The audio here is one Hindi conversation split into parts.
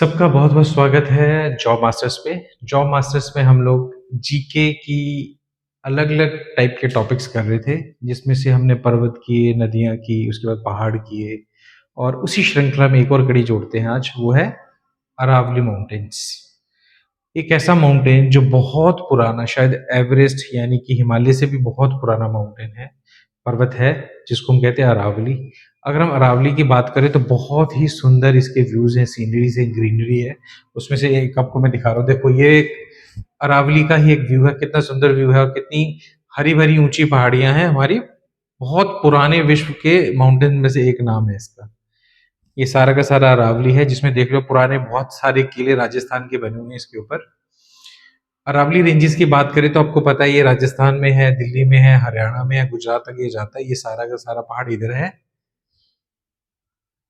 सबका बहुत बहुत स्वागत है जॉब मास्टर्स पे। जॉब मास्टर्स में हम लोग जीके की अलग अलग टाइप के टॉपिक्स कर रहे थे, जिसमें से हमने पर्वत किए, नदियां की, उसके बाद पहाड़ किए, और उसी श्रृंखला में एक और कड़ी जोड़ते हैं आज, वो है अरावली माउंटेन्स। एक ऐसा माउंटेन जो बहुत पुराना, शायद एवरेस्ट यानी कि हिमालय से भी बहुत पुराना माउंटेन है, पर्वत है, जिसको हम कहते हैं अरावली। अगर हम अरावली की बात करें तो बहुत ही सुंदर इसके व्यूज हैं, सीनरीज है, ग्रीनरी है। उसमें से एक आपको मैं दिखा रहा हूँ, देखो ये एक अरावली का ही एक व्यू है, कितना सुंदर व्यू है और कितनी हरी भरी ऊंची पहाड़ियां हैं हमारी। बहुत पुराने विश्व के माउंटेन में से एक नाम है इसका। ये सारा का सारा अरावली है, जिसमें देख लो पुराने बहुत सारे किले राजस्थान के बने हुए हैं इसके ऊपर। अरावली रेंजेस की बात करें तो आपको पता है ये राजस्थान में है, दिल्ली में है, हरियाणा में है, गुजरात तक ये जाता है। ये सारा का सारा पहाड़ इधर है।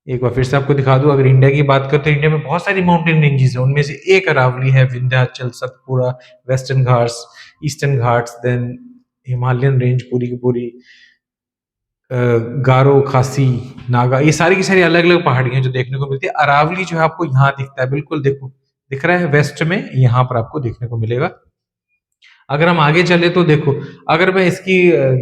एक बार फिर से आपको दिखा दूं, अगर इंडिया की बात करें तो इंडिया में बहुत सारी माउंटेन रेंजेस है, उनमें से एक अरावली है। Vindhyachal, Satpura, Western Ghats, Eastern Ghats, then Himalayan range पूरी की पूरी, गारो, खासी, नागा, ये सारी की सारी अलग अलग पहाड़ियां जो देखने को मिलती है। अरावली जो है आपको यहाँ दिखता है, बिल्कुल देखो दिख रहा है वेस्ट में, यहाँ पर आपको देखने को मिलेगा। अगर हम आगे चले तो देखो, अगर मैं इसकी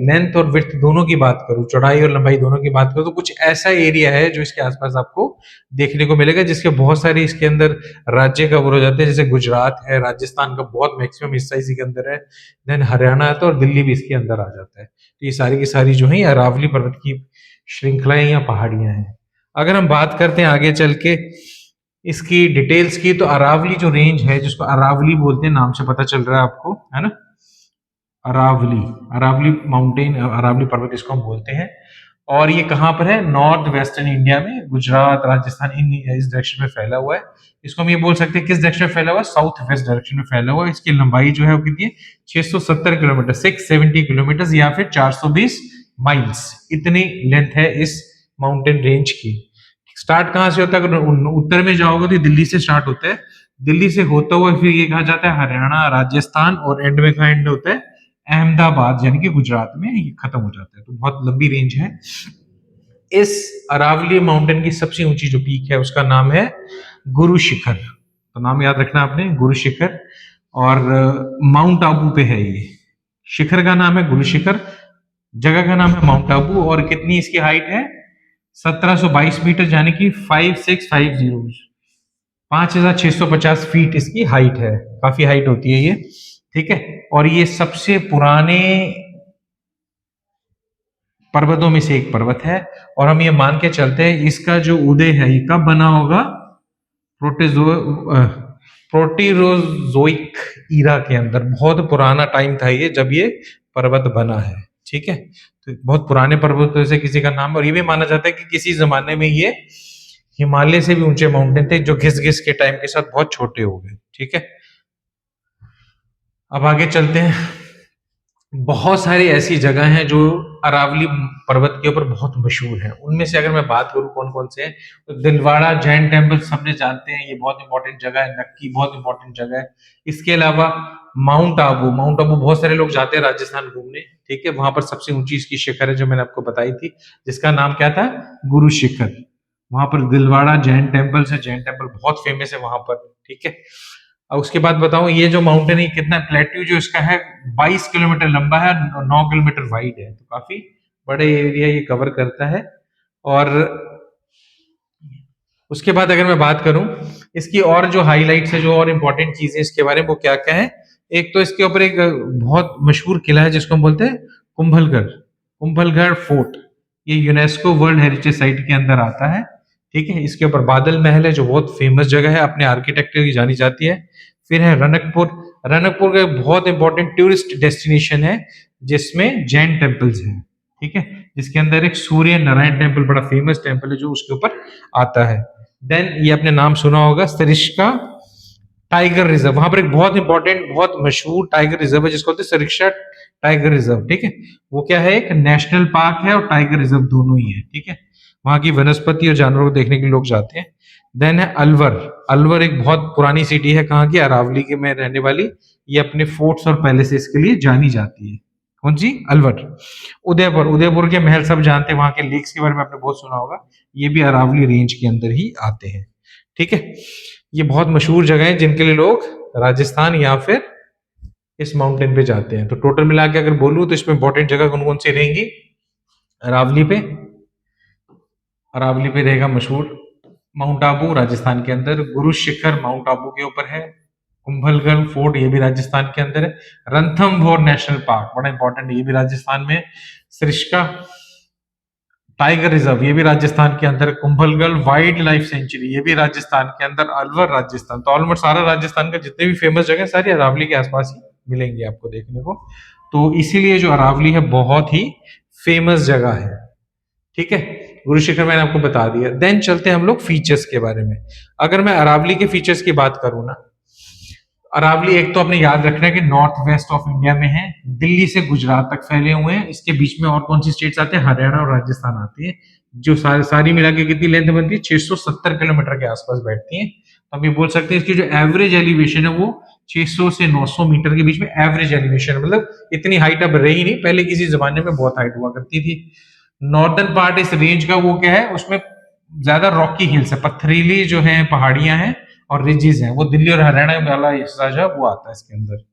लेंथ और विड्थ दोनों की बात करूं, चौड़ाई और लंबाई दोनों की बात करूं, तो कुछ ऐसा एरिया है जो इसके आसपास आपको देखने को मिलेगा, जिसके बहुत सारे इसके अंदर राज्य कवर हो जाते हैं। जैसे गुजरात है, राजस्थान का बहुत मैक्सिमम हिस्सा इसी के अंदर है, देन हरियाणा आता है और दिल्ली भी इसके अंदर आ जाता है। तो ये सारी की सारी जो है अरावली पर्वत की श्रृंखलाएं या पहाड़ियां हैं। अगर हम बात करते हैं आगे चल के इसकी डिटेल्स की, तो अरावली जो रेंज है, जिसको अरावली बोलते हैं, नाम से पता चल रहा है आपको, है ना। अरावली, अरावली माउंटेन, अरावली पर्वत इसको हम बोलते हैं। और ये कहाँ पर है? नॉर्थ वेस्टर्न इंडिया में, गुजरात, राजस्थान, इन इस डायरेक्शन में फैला हुआ है। इसको हम ये बोल सकते हैं किस डायरेक्शन में फैला हुआ है? साउथ वेस्ट डायरेक्शन में फैला हुआ है। इसकी लंबाई जो है वो कितनी है? 670 किलोमीटर, 670 किलोमीटर या फिर 420 माइल्स, इतनी लेंथ है इस माउंटेन रेंज की। स्टार्ट कहाँ से होता है? अगर उत्तर में जाओगे तो दिल्ली से स्टार्ट होता है, दिल्ली से होता हुआ फिर ये कहा जाता है हरियाणा, राजस्थान, और एंड में कहा एंड होता है अहमदाबाद यानी कि गुजरात में ये खत्म हो जाता है। तो बहुत लंबी रेंज है। इस अरावली माउंटेन की सबसे ऊंची जो पीक है उसका नाम है गुरु शिखर। तो नाम याद रखना आपने, गुरु शिखर। और माउंट आबू पे है ये। शिखर का नाम है गुरु शिखर, जगह का नाम है माउंट आबू। और कितनी इसकी हाइट है? 1722 मीटर, यानी कि 5650, 5650 फीट इसकी हाइट है। काफी हाइट होती है ये, ठीक है। और ये सबसे पुराने पर्वतों में से एक पर्वत है। और हम ये मान के चलते हैं इसका जो उदय है ये कब बना होगा? प्रोटीरोजोइक ईरा के अंदर। बहुत पुराना टाइम था ये जब ये पर्वत बना है, ठीक है। तो बहुत पुराने पर्वतों से किसी का नाम, और ये भी माना जाता है कि किसी जमाने में ये हिमालय से भी ऊंचे माउंटेन थे, जो घिस घिस के टाइम के साथ बहुत छोटे हो गए, ठीक है। अब आगे चलते हैं। बहुत सारी ऐसी जगह हैं जो अरावली पर्वत के ऊपर बहुत मशहूर है। उनमें से अगर मैं बात करूं कौन कौन से हैं, तो दिलवाड़ा जैन टेम्पल सबने जानते हैं, ये बहुत इंपॉर्टेंट जगह है। नक्की बहुत इंपॉर्टेंट जगह है। इसके अलावा माउंट आबू, माउंट आबू बहुत सारे लोग जाते हैं राजस्थान घूमने, ठीक है। वहां पर सबसे ऊंची इसकी शिखर है जो मैंने आपको बताई थी, जिसका नाम क्या था? गुरु शिखर। वहां पर दिलवाड़ा जैन टेम्पल है, जैन टेम्पल बहुत फेमस है वहां पर, ठीक है। और उसके बाद बताऊं, ये जो माउंटेन है कितना, प्लेट्यू जो इसका है 22 किलोमीटर लंबा है, 9 किलोमीटर वाइड है। तो काफी बड़े एरिया ये कवर करता है। और उसके बाद अगर मैं बात करूं इसकी और जो हाईलाइट्स है, जो और इंपॉर्टेंट चीजें इसके बारे में, वो क्या क्या है? एक तो इसके ऊपर एक बहुत मशहूर किला है जिसको हम बोलते हैं कुंभलगढ़, कुंभलगढ़ फोर्ट। ये यूनेस्को वर्ल्ड हेरिटेज साइट के अंदर आता है, ठीक है। इसके ऊपर बादल महल है जो बहुत फेमस जगह है, अपने आर्किटेक्चर की जानी जाती है। फिर है रनकपुर। रनकपुर का बहुत इंपॉर्टेंट टूरिस्ट डेस्टिनेशन है, जिसमें जैन टेम्पल्स हैं, ठीक है। जिसके अंदर एक सूर्य नारायण टेम्पल, बड़ा फेमस टेम्पल है, जो उसके ऊपर आता है। देन ये आपने नाम सुना होगा सरिस्का टाइगर रिजर्व। वहां पर एक बहुत इंपॉर्टेंट, बहुत मशहूर टाइगर रिजर्व है, जिसको बोलते हैं सरिस्का टाइगर रिजर्व, ठीक है। वो क्या है? एक नेशनल पार्क है और टाइगर रिजर्व दोनों ही है, ठीक है। वहां की वनस्पति और जानवरों को देखने के लिए लोग जाते हैं। देन है अलवर। अलवर एक बहुत पुरानी सिटी है, कहाँ की? अरावली के में रहने वाली। ये अपने फोर्ट्स और पैलेसेस के लिए जानी जाती है। कौन सी? अलवर। उदयपुर, उदयपुर के महल सब जानते हैं, वहां के लेक्स के बारे में आपने बहुत सुना होगा। ये भी अरावली रेंज के अंदर ही आते हैं, ठीक है। ये बहुत मशहूर जगह है जिनके लिए लोग राजस्थान या फिर इस माउंटेन पे जाते हैं। तो टोटल मिला के अगर बोलूं तो इसमें इंपॉर्टेंट जगह कौन कौन सी रहेंगी? अरावली पे, अरावली पे रहेगा मशहूर माउंट आबू राजस्थान के अंदर, गुरु शिखर माउंट आबू के ऊपर है, कुंभलगढ़ फोर्ट ये भी राजस्थान के अंदर है, रणथंभौर नेशनल पार्क बड़ा इंपॉर्टेंट है ये भी राजस्थान में, सरिस्का टाइगर रिजर्व ये भी राजस्थान के अंदर, कुंभलगढ़ वाइल्ड लाइफ सेंचुरी ये भी राजस्थान के अंदर, अलवर राजस्थान। तो ऑलमोस्ट सारा राजस्थान का जितने भी फेमस जगह सारी अरावली के आसपास ही मिलेंगी आपको देखने को। तो इसीलिए जो अरावली है बहुत ही फेमस जगह है। ठीक है, गुरु शिखर मैंने आपको बता दिया। देन चलते हैं हम लोग फीचर्स के बारे में। अगर मैं अरावली के फीचर्स की बात करूं ना, अरावली एक तो आपने याद रखना है कि नॉर्थ वेस्ट ऑफ इंडिया में है, दिल्ली से गुजरात तक फैले हुए हैं। इसके बीच में और कौन सी स्टेट्स आते हैं? हरियाणा और राजस्थान आती है, जो सारी मिला के कितनी लेंथ बनती है? 670 किलोमीटर के आसपास बैठती है। तो हम ये बोल सकते हैं इसकी जो एवरेज एलिवेशन है वो 600 से 900 मीटर के बीच में एवरेज एलिवेशन, मतलब इतनी हाइट अब रही नहीं, पहले किसी जमाने में बहुत हाइट हुआ करती थी। नॉर्दर्न पार्ट इस रेंज का वो क्या है, उसमें ज्यादा रॉकी हिल्स है, पथरीली जो है पहाड़ियां हैं और रिजिज हैं, वो दिल्ली और हरियाणा वाला हिस्सा जो है वो आता है इसके अंदर।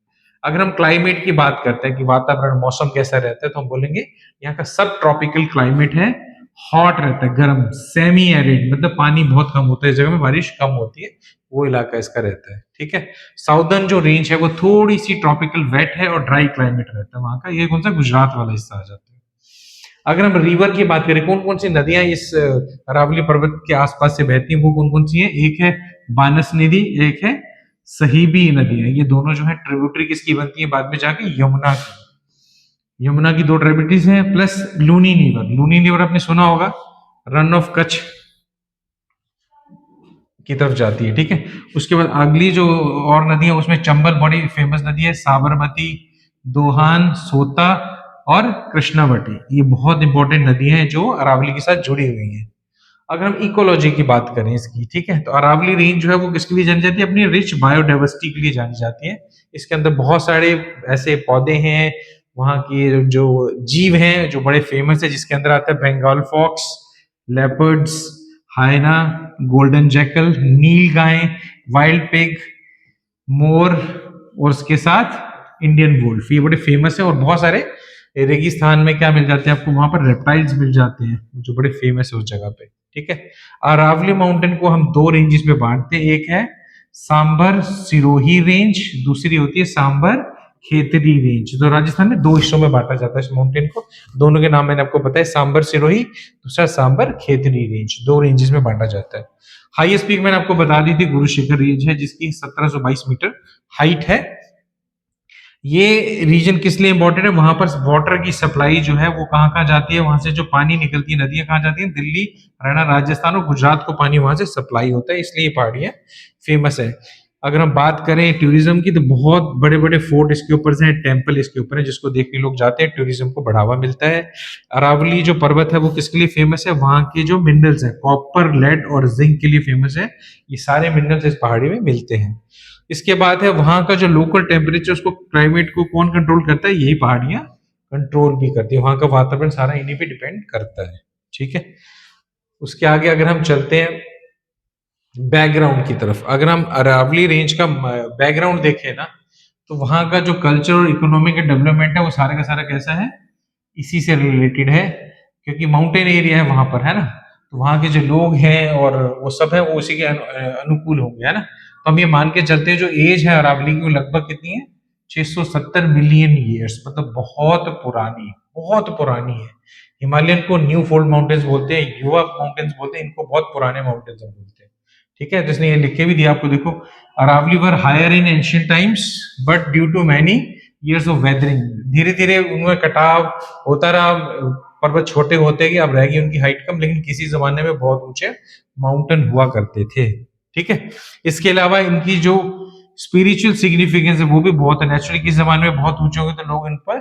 अगर हम क्लाइमेट की बात करते हैं कि वातावरण मौसम कैसा रहता है, तो हम बोलेंगे यहाँ का सब ट्रॉपिकल क्लाइमेट है, हॉट रहता है, गर्म, सेमी एरिड, मतलब पानी बहुत कम होता है इस जगह में, बारिश कम होती है, वो इलाका इसका रहता है। ठीक है, साउदर्न जो रेंज है वो थोड़ी सी ट्रॉपिकल वेट है और ड्राई क्लाइमेट रहता है वहां का, ये कौन सा गुजरात वाला हिस्सा आ जाता है। अगर हम रिवर की बात करें, कौन कौन सी नदियां इस अरावली पर्वत के आसपास से बहती हैं, वो कौन कौन सी हैं? एक है बानस नदी, एक है सहीबी नदी है। ये दोनों जो है ट्रिब्यूटरी किसकी बनती है बाद में जाके? यमुना की। यमुना की दो ट्रिब्यूटरीज हैं, plus Luni river. Luni river आपने सुना होगा, रन ऑफ कच्छ की तरफ जाती है। ठीक है, उसके बाद अगली जो और नदी है उसमें चंबल बड़ी फेमस नदी है, साबरमती, दोहान, सोता और कृष्णावटी, ये बहुत इंपॉर्टेंट नदी हैं जो अरावली के साथ जुड़ी हुई हैं। अगर हम इकोलॉजी की बात करें इसकी, ठीक है, तो अरावली रेंज जो है वो किसके लिए जानी जाती है? अपनी रिच बायोडाइवर्सिटी के लिए जानी जाती है। इसके अंदर बहुत सारे ऐसे पौधे हैं, वहाँ की जो जीव हैं जो बड़े फेमस है, जिसके अंदर आता है Bengal fox, leopards, hyena, golden jackal, nilgai, wild pig, मोर और उसके साथ इंडियन वुल्फ, ये बड़े फेमस है। और बहुत सारे रेगिस्तान में क्या मिल जाते हैं आपको? वहां पर रेप्टाइल्स मिल जाते हैं जो बड़े फेमस है उस जगह पे। ठीक है, अरावली माउंटेन को हम दो रेंजेस में बांटते हैं, एक है सांबर सिरोही रेंज, दूसरी होती है सांबर खेतरी रेंज। तो राजस्थान में दो हिस्सों में बांटा जाता है इस माउंटेन को, दोनों के नाम मैंने आपको बताया, सांबर सिरोही, दूसरा सांबर खेतरी रेंज, दो रेंजेस में बांटा जाता है। हाईएस्ट पीक मैंने आपको बता दी थी, गुरु शिखर रेंज है जिसकी 1722 मीटर हाइट है। ये रीजन किस लिए इंपॉर्टेंट है? वहां पर वाटर की सप्लाई जो है वो कहाँ कहाँ जाती है, वहां से जो पानी निकलती है, नदियां कहाँ जाती हैं? दिल्ली, हरियाणा, राजस्थान और गुजरात को पानी वहां से सप्लाई होता है, इसलिए पहाड़ियां फेमस है। अगर हम बात करें टूरिज्म की, तो बहुत बड़े बड़े फोर्ट इसके ऊपर से हैं, टेम्पल इसके ऊपर है, जिसको देखने लोग जाते हैं, टूरिज्म को बढ़ावा मिलता है। अरावली जो पर्वत है वो किसके लिए फेमस है? वहां के जो मिनरल्स है, कॉपर, लेड और जिंक के लिए फेमस है। ये सारे मिनरल्स इस पहाड़ी में मिलते हैं। इसके बाद है वहां का जो लोकल टेम्परेचर, उसको क्लाइमेट को कौन कंट्रोल करता है? यही पहाड़ियां कंट्रोल भी करती है, वहां का वातावरण सारा इन्हीं पे डिपेंड करता है। ठीक है, उसके आगे अगर हम चलते हैं बैकग्राउंड की तरफ, अगर हम अरावली रेंज का बैकग्राउंड देखें ना, तो वहां का जो कल्चर और इकोनॉमिक डेवलपमेंट है वो सारा का सारा कैसा है? इसी से रिलेटेड है, क्योंकि माउंटेन एरिया है वहां पर, है ना, तो वहां के जो लोग हैं और वो सब है वो उसी के अनुकूल होंगे, है ना। तो हम ये मान के चलते हैं जो एज है अरावली की वो लगभग कितनी है? 670 मिलियन ईयर्स, मतलब बहुत पुरानी है। हिमालयन को न्यू फोल्ड माउंटेन्स बोलते हैं, युवा माउंटेन्स बोलते हैं, इनको बहुत पुराने माउंटेन्स हम बोलते हैं। ठीक है, तो इसने ये लिख के भी दिया आपको, देखो, Aravalli were higher in ancient times but due to many years of weathering, धीरे धीरे उनमें कटाव होता रहा, पर्वत छोटे होते गए, अब रह गई उनकी हाइट कम, लेकिन किसी जमाने में बहुत ऊंचे माउंटेन हुआ करते थे। ठीक है, इसके अलावा इनकी जो स्पिरिचुअल सिग्निफिकेंस है वो भी बहुत है। नेचुरली किस जमाने में बहुत ऊंचे होंगे तो लोग इन पर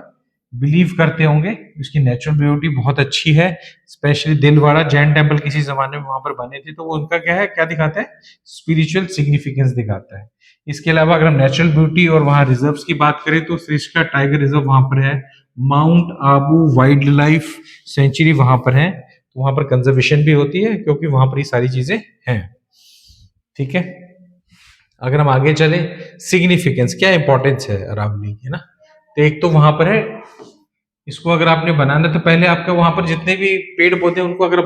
बिलीव करते होंगे, इसकी नेचुरल ब्यूटी बहुत अच्छी है। स्पेशली दिलवाड़ा जैन टेम्पल किसी जमाने में वहां पर बने थे, तो वो उनका क्या है, क्या दिखाता है? स्पिरिचुअल सिग्निफिकेंस दिखाता है। इसके अलावा अगर हम नेचुरल ब्यूटी और वहां रिजर्व्स की बात करें, तो सरिस्का टाइगर रिजर्व वहां पर है, mount Abu wild life sanctuary वहां पर है, तो वहां पर कंजर्वेशन भी होती है क्योंकि वहां पर ये सारी चीजें हैं। ठीक है, अगर हम आगे चले, सिग्निफिकेंस क्या इंपॉर्टेंस है अरावली की, है ना। तो एक तो वहां पर है, इसको अगर आपने बनाना तो पहले आपका वहां पर जितने भी पेड़ पौधे उनको अगर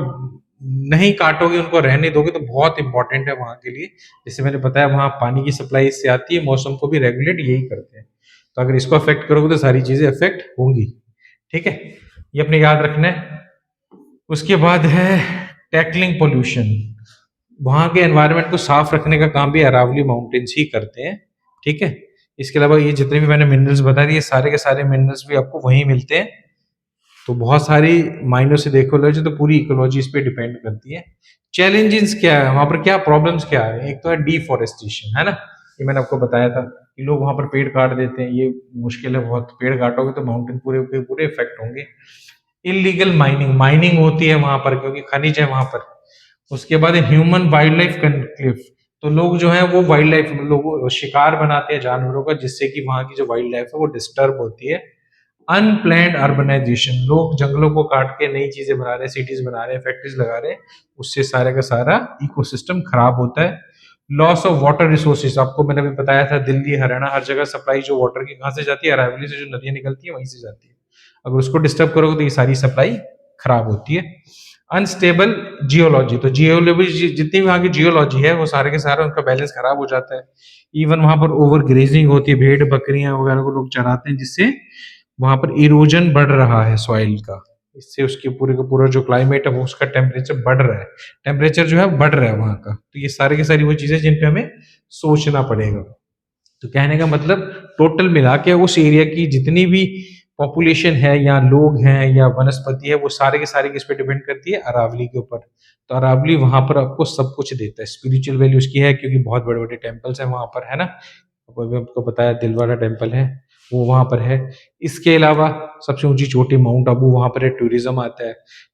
नहीं काटोगे, उनको रहने दोगे तो बहुत इंपॉर्टेंट है वहां के लिए। जैसे मैंने बताया वहां पानी की सप्लाई इससे आती है, मौसम को भी रेगुलेट यही करते हैं। तो अगर इसको अफेक्ट करोगे तो सारी चीजें अफेक्ट होंगी, ठीक है, ये अपने याद रखना है। उसके बाद है टैकलिंग पोल्यूशन, वहां के एनवायरनमेंट को साफ रखने का काम भी अरावली माउंटेन्स ही करते हैं, ठीक है। इसके अलावा ये जितने भी मैंने मिनरल्स बता दिए, सारे के सारे मिनरल्स भी आपको वहीं मिलते हैं। तो बहुत सारी मायनों से देखो लो तो पूरी इकोलॉजी इस पे डिपेंड करती है। चैलेंजेस क्या है वहां पर, क्या प्रॉब्लम्स क्या है, एक तो है डिफॉरेस्टेशन, है ना, ये मैंने आपको बताया था कि लोग वहां पर पेड़ काट देते हैं, ये मुश्किल है बहुत, पेड़ काटोगे तो माउंटेन पूरे के पूरे इफेक्ट होंगे। इलीगल माइनिंग, माइनिंग होती है वहां पर क्योंकि खनिज है वहां पर। उसके बाद ह्यूमन वाइल्ड लाइफ कन्फ्लिक्ट, तो लोग जो है वो वाइल्ड लाइफ, लोग शिकार बनाते हैं जानवरों का, जिससे कि वहां की जो वाइल्ड लाइफ है वो डिस्टर्ब होती है। अनप्लैंड अर्बनाइजेशन, लोग जंगलों को काट के नई चीजें बना रहे हैं, सिटीज बना रहे हैं, फैक्ट्रीज लगा रहे हैं, उससे सारे का सारा इकोसिस्टम खराब होता है। लॉस ऑफ वाटर रिसोर्सेज, आपको मैंने भी बताया था, दिल्ली हरियाणा हर जगह सप्लाई जो वाटर की कहां से जाती है, अरावली से जो नदियां निकलती है वहीं से जाती है। अगर उसको डिस्टर्ब करोगे तो ये सारी सप्लाई खराब होती है। अनस्टेबल जियोलॉजी, तो जियोलॉजी जितनी भी वहां की जियोलॉजी है वो सारे के सारे उनका बैलेंस खराब हो जाता है। इवन वहां पर ओवर ग्रेजिंग होती है, भेड़ बकरियां वगैरह को लोग चराते हैं, जिससे वहां पर इरोजन बढ़ रहा है सॉइल का, इससे उसके पूरे का पूरा जो क्लाइमेट है वो उसका टेम्परेचर बढ़ रहा है, टेम्परेचर जो है बढ़ रहा है वहां का। तो ये सारे की सारी वो चीजें जिन पे हमें सोचना पड़ेगा। तो कहने का मतलब टोटल मिला के उस एरिया की जितनी भी पॉपुलेशन है या लोग हैं या वनस्पति है वो सारे के सारे किस पे डिपेंड करती है, अरावली के ऊपर। तो अरावली वहां पर आपको सब कुछ देता है, स्पिरिचुअल वैल्यू उसकी है क्योंकि बहुत बड़े बड़े टेम्पल्स है वहां पर, है ना। आपको बताया दिलवाड़ा टेम्पल है वो वहां पर है। इसके अलावा सबसे ऊंची चोटी माउंट आबू, वहां पर टूरिज्म आता है,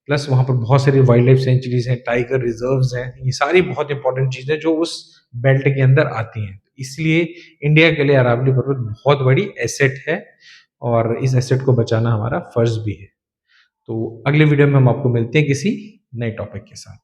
प्लस वहां पर बहुत सारी वाइल्ड लाइफ सेंचुरीज हैं, टाइगर रिजर्व्स हैं, ये सारी बहुत इंपॉर्टेंट चीजें जो उस बेल्ट के अंदर आती हैं। इसलिए इंडिया के लिए अरावली पर्वत बहुत बड़ी एसेट है और इस एसेट को बचाना हमारा फर्ज भी है। तो अगले वीडियो में हम आपको मिलते हैं किसी नए टॉपिक के साथ।